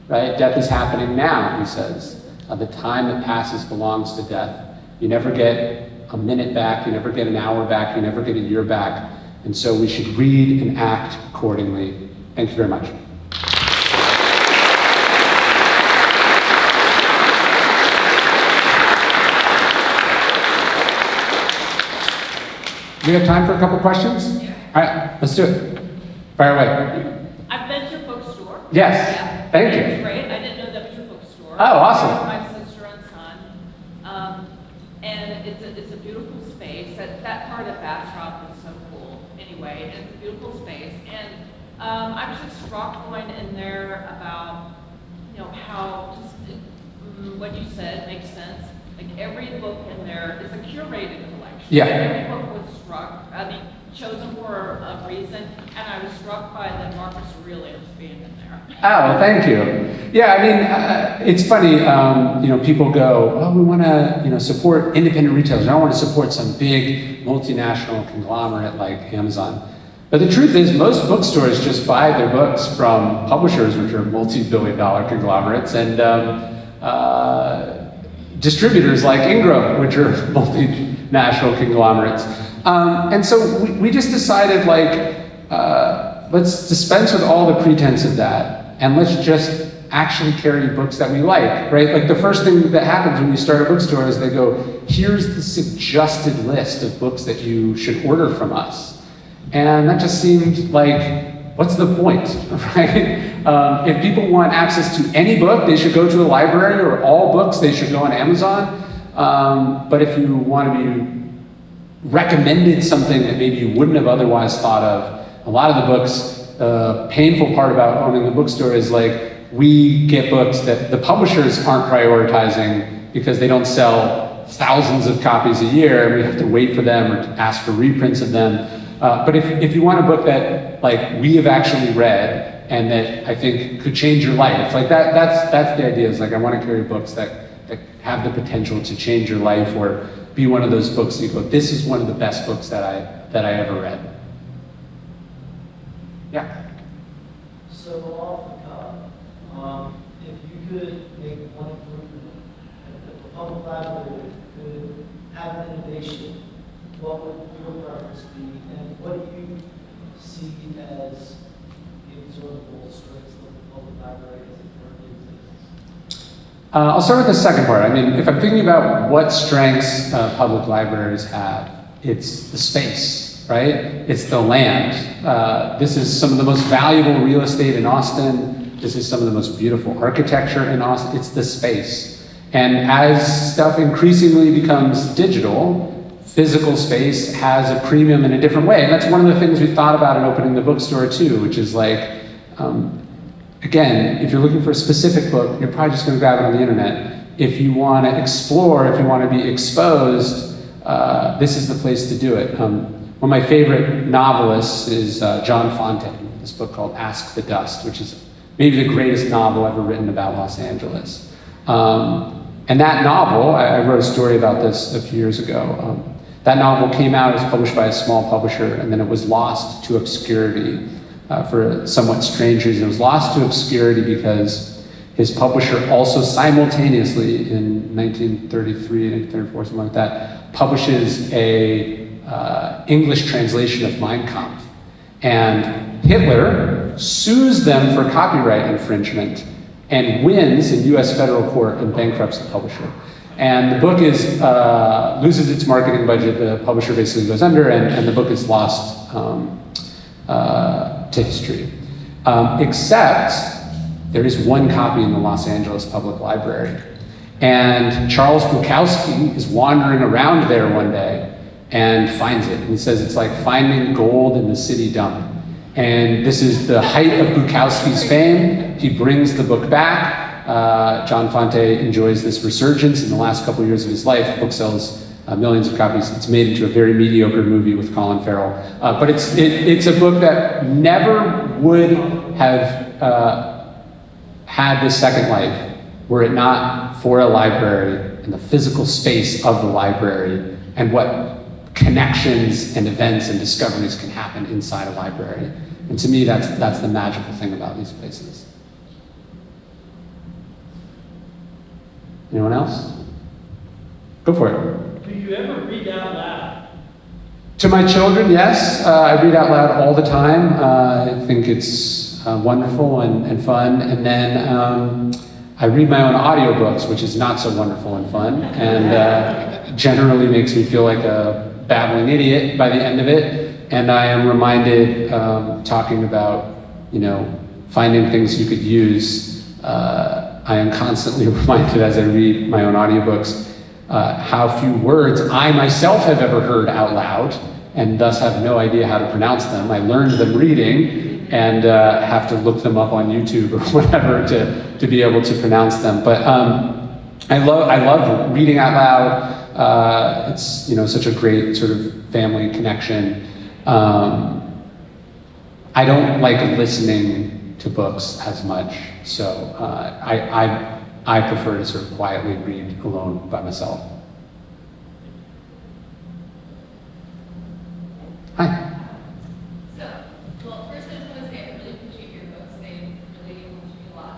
right? Death is happening now, he says. The time that passes belongs to death. You never get a minute back, you never get an hour back, you never get a year back. And so we should read and act accordingly. Thank you very much. Do we have time for a couple questions? Yeah. All right, let's do it. Fire away. I've been to your bookstore. Yes, yeah. thank you. It's great. I didn't know that was your bookstore. Oh, awesome. My sister and son. And it's a beautiful space. That part of the backdrop is so cool. Anyway, it's a beautiful space. And I was just struck going in there about, how just what you said makes sense. Like every book in there is a curated collection. Yeah. Every book was chosen for a reason, and I was struck by that Marcus Aurelius being in there. Oh, thank you. Yeah, I mean, it's funny, people go, oh, we want to, support independent retailers. I don't want to support some big multinational conglomerate like Amazon. But the truth is, most bookstores just buy their books from publishers, which are multi-billion-dollar conglomerates, and distributors like Ingram, which are multinational conglomerates. And so we just decided, let's dispense with all the pretense of that, and let's just actually carry books that we like, right? Like the first thing that happens when you start a bookstore is they go, here's the suggested list of books that you should order from us. And that just seemed like, what's the point, right? If people want access to any book, they should go to a library, or all books, they should go on Amazon. But if you want to be recommended something that maybe you wouldn't have otherwise thought of, a lot of the books, the painful part about owning the bookstore is we get books that the publishers aren't prioritizing because they don't sell thousands of copies a year, and we have to wait for them or ask for reprints of them. But if you want a book that we have actually read and that I think could change your life, that's the idea. Is I want to carry books that have the potential to change your life, or be one of those books that you go, this is one of the best books that I ever read. Yeah. So off the cuff, if you could make one improvement, if the public library could have an innovation, what would your preference be, and what do you see as the observable strengths of the public library as it currently exists? I'll start with the second part. I mean, if I'm thinking about what strengths public libraries have, it's the space, right? It's the land. This is some of the most valuable real estate in Austin. This is some of the most beautiful architecture in Austin. It's the space. And as stuff increasingly becomes digital, physical space has a premium in a different way. And that's one of the things we thought about in opening the bookstore too, which is again, if you're looking for a specific book, you're probably just going to grab it on the internet. If you want to explore, if you want to be exposed, this is the place to do it. One of my favorite novelists is John Fontaine, this book called Ask the Dust, which is maybe the greatest novel ever written about Los Angeles. And that novel, I wrote a story about this a few years ago. That novel came out, it was published by a small publisher, and then it was lost to obscurity for a somewhat strange reason. It was lost to obscurity because his publisher also simultaneously in 1933, 1934, something like that, publishes a English translation of Mein Kampf. And Hitler sues them for copyright infringement and wins in US federal court and bankrupts the publisher. And the book loses its marketing budget, the publisher basically goes under, and the book is lost to history. Except there is one copy in the Los Angeles Public Library. And Charles Bukowski is wandering around there one day and finds it. And he says it's like finding gold in the city dump. And this is the height of Bukowski's fame. He brings the book back. John Fante enjoys this resurgence in the last couple of years of his life. The book sells millions of copies. It's made into a very mediocre movie with Colin Farrell. But it's a book that never would have had this second life were it not for a library and the physical space of the library and what connections and events and discoveries can happen inside a library. And to me, that's the magical thing about these places. Anyone else? Go for it. Do you ever read out loud? To my children, yes. I read out loud all the time. I think it's wonderful and fun. And then I read my own audiobooks, which is not so wonderful and fun, and generally makes me feel like a babbling idiot by the end of it. And I am reminded, talking about, finding things you could use, I am constantly reminded as I read my own audiobooks how few words I myself have ever heard out loud, and thus have no idea how to pronounce them. I learned them reading, and have to look them up on YouTube or whatever to be able to pronounce them. But I love reading out loud. It's such a great sort of family connection. I don't like listening to books as much, so I prefer to sort of quietly read alone by myself. Hi.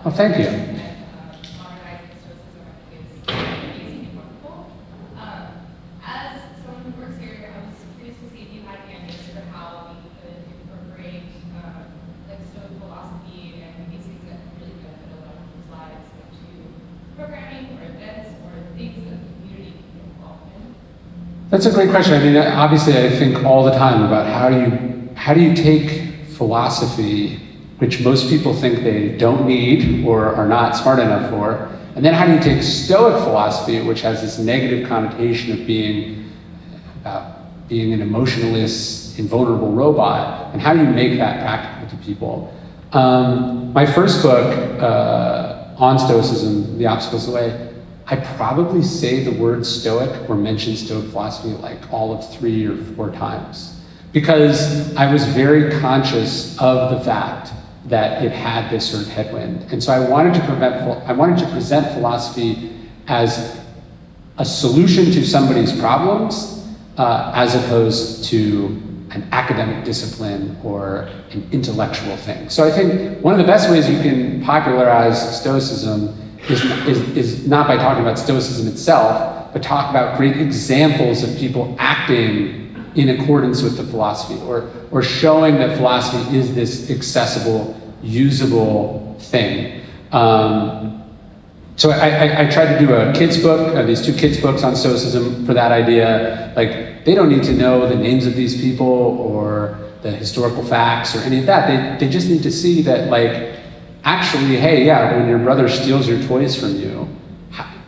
Oh, thank you. Modernizing Stoicism, I think, is amazing and wonderful. As someone who works here, I was curious to see if you had any ideas for how we could incorporate Stoic philosophy and these things that really benefit a lot of people's lives into programming or events or things that the community can get involved in. That's a great question. I mean, obviously, I think all the time about how do you take philosophy, which most people think they don't need or are not smart enough for, and then how do you take Stoic philosophy, which has this negative connotation of being an emotionless, invulnerable robot, and how do you make that practical to people? My first book on Stoicism, The Obstacles of the Way, I probably say the word Stoic or mention Stoic philosophy like all of 3 or 4 times, because I was very conscious of the fact that it had this sort of headwind. And so I wanted to present philosophy as a solution to somebody's problems, as opposed to an academic discipline or an intellectual thing. So I think one of the best ways you can popularize Stoicism is not by talking about Stoicism itself, but talk about great examples of people acting in accordance with the philosophy, or showing that philosophy is this accessible, usable thing. So I tried to do a kids book, these 2 kids books on Stoicism for that idea. Like, they don't need to know the names of these people or the historical facts or any of that. They just need to see that, like, actually, hey, yeah, when your brother steals your toys from you,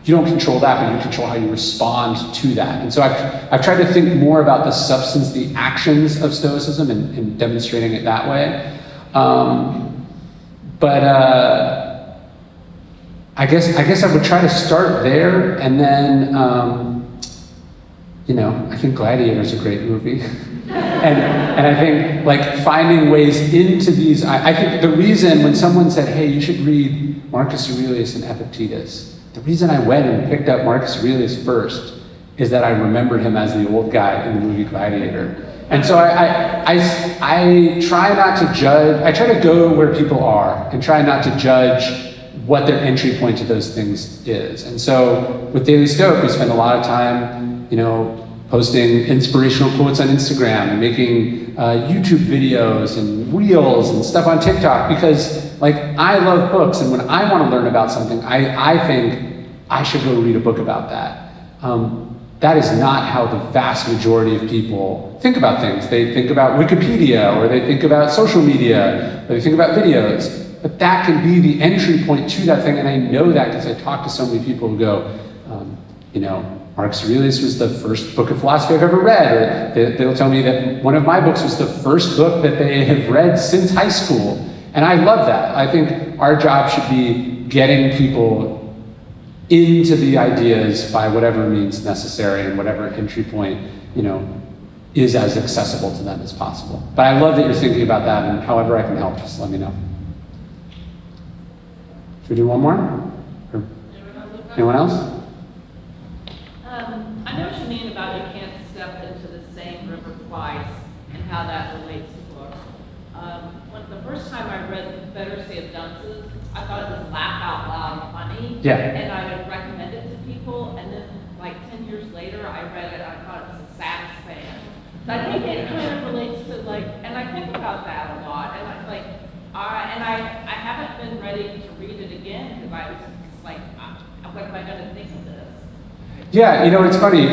you don't control that, but you control how you respond to that. And so I've tried to think more about the substance, the actions of Stoicism, and demonstrating it that way. But I guess I would try to start there, and then I think Gladiator is a great movie, and I think like finding ways into these. I think the reason when someone said, "Hey, you should read Marcus Aurelius and Epictetus," the reason I went and picked up Marcus Aurelius first is that I remembered him as the old guy in the movie Gladiator. And so I try not to judge, I try to go where people are and try not to judge what their entry point to those things is. And so with Daily Stoic, we spend a lot of time, posting inspirational quotes on Instagram and making YouTube videos and reels and stuff on TikTok because like I love books, and when I want to learn about something, I think I should go read a book about that. That is not how the vast majority of people think about things. They think about Wikipedia, or they think about social media, or they think about videos. But that can be the entry point to that thing, and I know that because I talk to so many people who go, you know, Marcus Aurelius was the first book of philosophy I've ever read, or they'll tell me that one of my books was the first book that they have read since high school. And I love that. I think our job should be getting people into the ideas by whatever means necessary and whatever entry point, you know, is as accessible to them as possible. But I love that you're thinking about that, and however I can help, just let me know. Should we do one more? Or anyone else? I know what you mean about you can't step into the same river twice and how that relates to books. When the first time I read The Confederacy of Dunces, I thought it was laugh out loud funny. Yeah. And I would recommend it to people, and then like 10 years later I read it and I thought it was the saddest thing. So I think it kind of relates to like, and I think about that a lot, and I like, I haven't been ready to read it again because I was just like, what am I going to think of this? Yeah, you know, it's funny,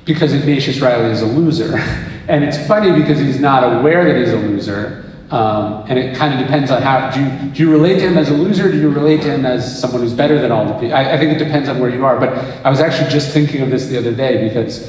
because Ignatius Reilly is a loser. And it's funny because he's not aware that he's a loser. And it kind of depends on how, do you relate to him as a loser? Do you relate to him as someone who's better than all the people? I think it depends on where you are. But I was actually just thinking of this the other day because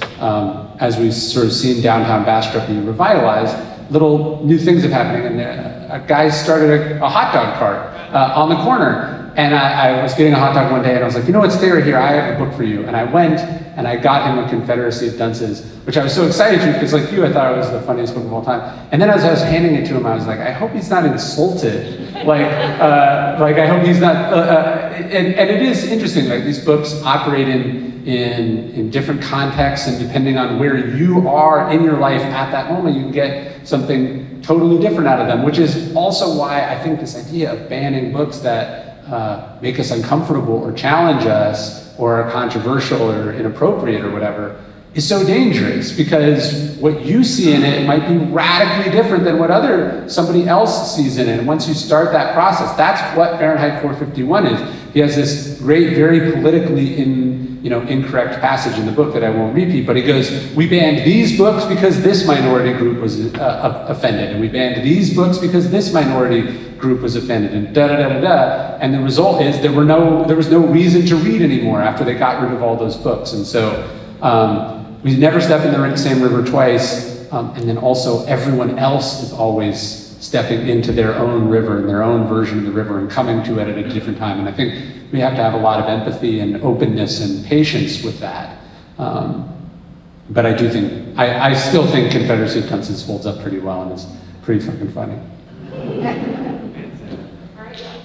as we've sort of seen downtown Bastrop be revitalized, little new things have happening. And a guy started a hot dog cart on the corner. And I was getting a hot dog one day and I was like, you know what, stay right here, I have a book for you. And I went and I got him a Confederacy of Dunces, which I was so excited to because like you, I thought it was the funniest book of all time. And then as I was handing it to him, I was like, I hope he's not insulted. Like I hope he's not, and it is interesting, like these books operate in different contexts, and depending on where you are in your life at that moment, you can get something totally different out of them, which is also why I think this idea of banning books that make us uncomfortable or challenge us or are controversial or inappropriate or whatever is so dangerous, because what you see in it might be radically different than what somebody else sees in it. And once you start that process, that's what Fahrenheit 451 is. He has this great, very politically incorrect passage in the book that I won't repeat, but he goes, we banned these books because this minority group was offended, and we banned these books because this minority group was offended, and da-da-da-da-da. And the result is there was no reason to read anymore after they got rid of all those books. And so we never step in the same river twice, and then also everyone else is always stepping into their own river and their own version of the river and coming to it at a different time. And I think we have to have a lot of empathy and openness and patience with that. But I still think Confederacy of Dunces holds up pretty well and is pretty fucking funny.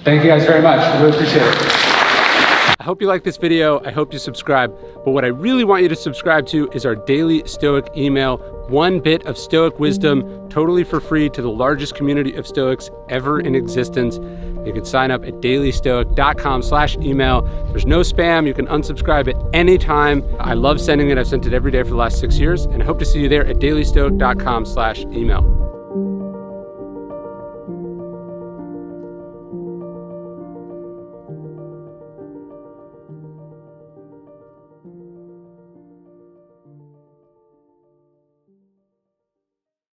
Thank you guys very much. I really appreciate it. I hope you like this video. I hope you subscribe. But what I really want you to subscribe to is our daily Stoic email. One bit of Stoic wisdom, totally for free, to the largest community of Stoics ever in existence. You can sign up at dailystoic.com/email. There's no spam. You can unsubscribe at any time. I love sending it. I've sent it every day for the last 6 years, and I hope to see you there at dailystoic.com/email.